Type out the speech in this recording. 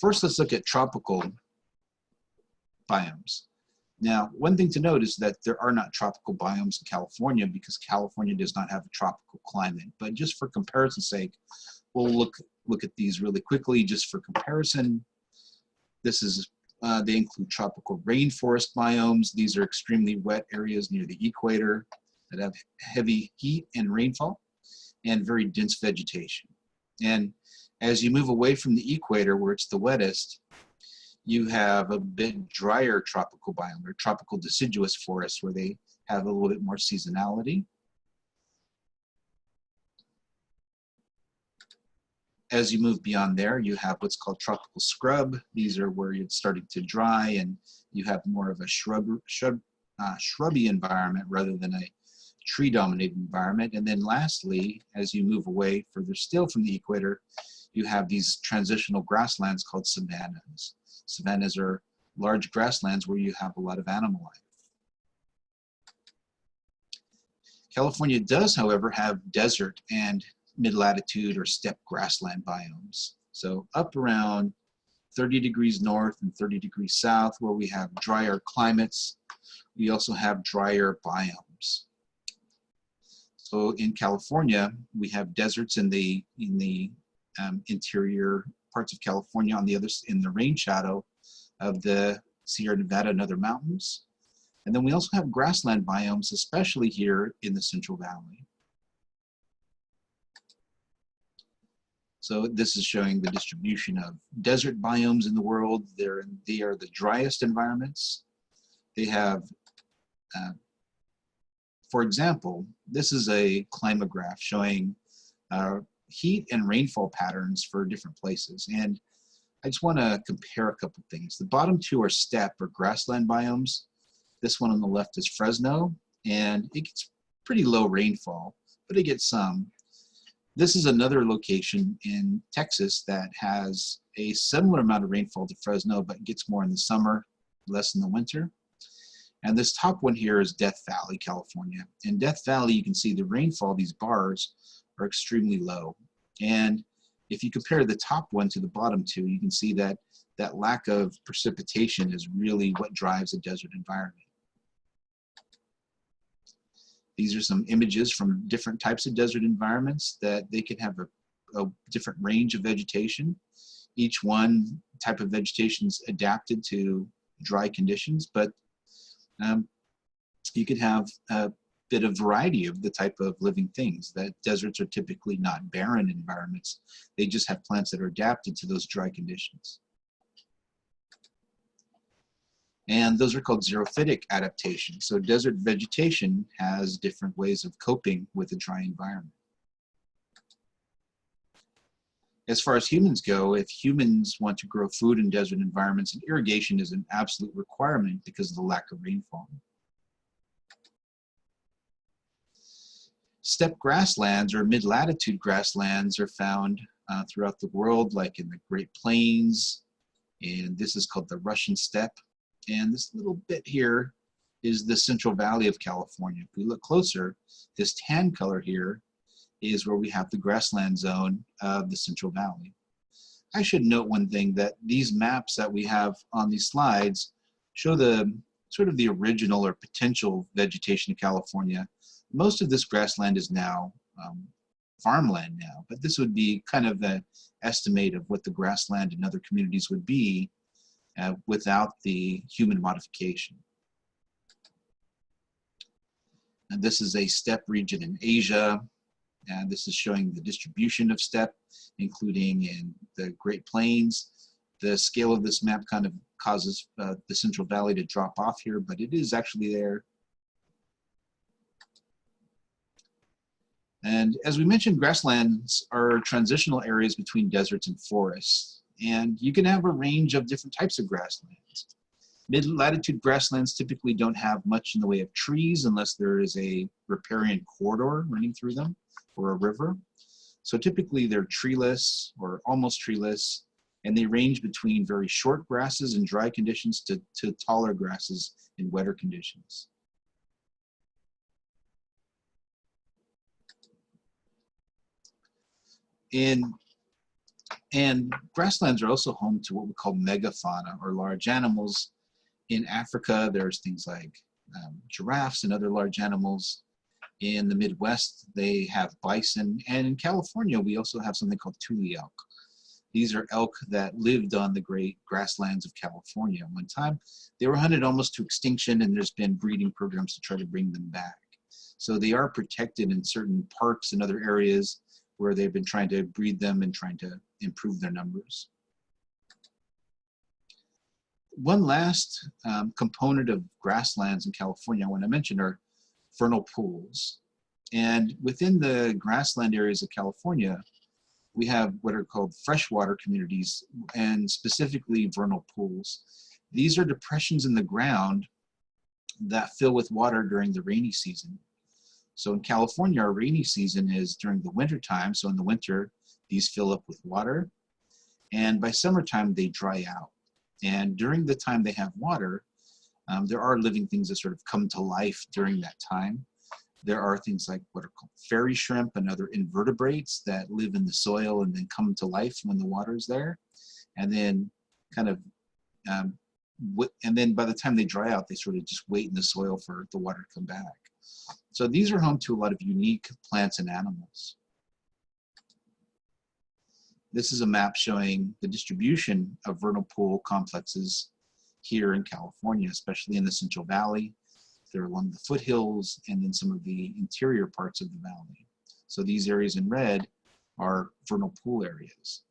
First, let's look at tropical biomes. Now, one thing to note is that there are not tropical biomes in California because California does not have a tropical climate. But just for comparison's sake, we'll look at these really quickly just for comparison. This is they include tropical rainforest biomes. These are extremely wet areas near the equator that have heavy heat and rainfall and very dense vegetation. And as you move away from the equator where it's the wettest, you have a bit drier tropical biome or tropical deciduous forests where they have a little bit more seasonality. As you move beyond there, you have what's called tropical scrub. These are where it's starting to dry and you have more of a shrubby environment rather than a tree-dominated environment. And then lastly, as you move away further still from the equator, you have these transitional grasslands called savannas. Savannas are large grasslands where you have a lot of animal life. California does, however, have desert and mid-latitude or steppe grassland biomes. So up around 30 degrees north and 30 degrees south where we have drier climates, we also have drier biomes. So in California, we have deserts in the interior parts of California on the other, in the rain shadow of the Sierra Nevada and other mountains. And then we also have grassland biomes, especially here in the Central Valley. So this is showing the distribution of desert biomes in the world. They are the driest environments. They have, for example, this is a climograph showing heat and rainfall patterns for different places. And I just want to compare a couple things. The bottom two are steppe or grassland biomes. This one on the left is Fresno, and it gets pretty low rainfall, but it gets some. This is another location in Texas that has a similar amount of rainfall to Fresno, but gets more in the summer, less in the winter. And this top one here is Death Valley, California. In Death Valley, you can see the rainfall, these bars, are extremely low. And if you compare the top one to the bottom two, you can see that that lack of precipitation is really what drives a desert environment. These are some images from different types of desert environments that they can have a different range of vegetation. Each one type of vegetation is adapted to dry conditions, but you could have a bit of variety of the type of living things. That deserts are typically not barren environments. They just have plants that are adapted to those dry conditions. And those are called xerophytic adaptations. So desert vegetation has different ways of coping with a dry environment. As far as humans go, if humans want to grow food in desert environments, irrigation is an absolute requirement because of the lack of rainfall. Steppe grasslands or mid-latitude grasslands are found throughout the world, like in the Great Plains, and this is called the Russian steppe. And this little bit here is the Central Valley of California. If we look closer, this tan color here is where we have the grassland zone of the Central Valley. I should note one thing, that these maps that we have on these slides show the sort of the original or potential vegetation of California. Most of this grassland is now farmland now, but this would be kind of an estimate of what the grassland in other communities would be without the human modification. And this is a steppe region in Asia, and this is showing the distribution of steppe, including in the Great Plains. The scale of this map kind of causes the Central Valley to drop off here, but it is actually there. And as we mentioned, grasslands are transitional areas between deserts and forests. And you can have a range of different types of grasslands. Mid-latitude grasslands typically don't have much in the way of trees unless there is a riparian corridor running through them or a river. So typically they're treeless or almost treeless, and they range between very short grasses in dry conditions to taller grasses in wetter conditions. In And grasslands are also home to what we call megafauna, or large animals. In Africa, there's things like giraffes and other large animals. In the Midwest, they have bison. And in California, we also have something called tule elk. These are elk that lived on the great grasslands of California at one time. They were hunted almost to extinction, and there's been breeding programs to try to bring them back. So they are protected in certain parks and other areas where they've been trying to breed them and trying to improve their numbers. One last component of grasslands in California I want to mention are vernal pools. And within the grassland areas of California, we have what are called freshwater communities, and specifically vernal pools. These are depressions in the ground that fill with water during the rainy season. So in California, our rainy season is during the winter time. So in the winter, these fill up with water, and by summertime, they dry out. And during the time they have water, there are living things that sort of come to life during that time. There are things like what are called fairy shrimp and other invertebrates that live in the soil and then come to life when the water is there. And then kind of, and then by the time they dry out, they sort of just wait in the soil for the water to come back. So these are home to a lot of unique plants and animals. This is a map showing the distribution of vernal pool complexes here in California, especially in the Central Valley. They're along the foothills and in some of the interior parts of the valley. So these areas in red are vernal pool areas.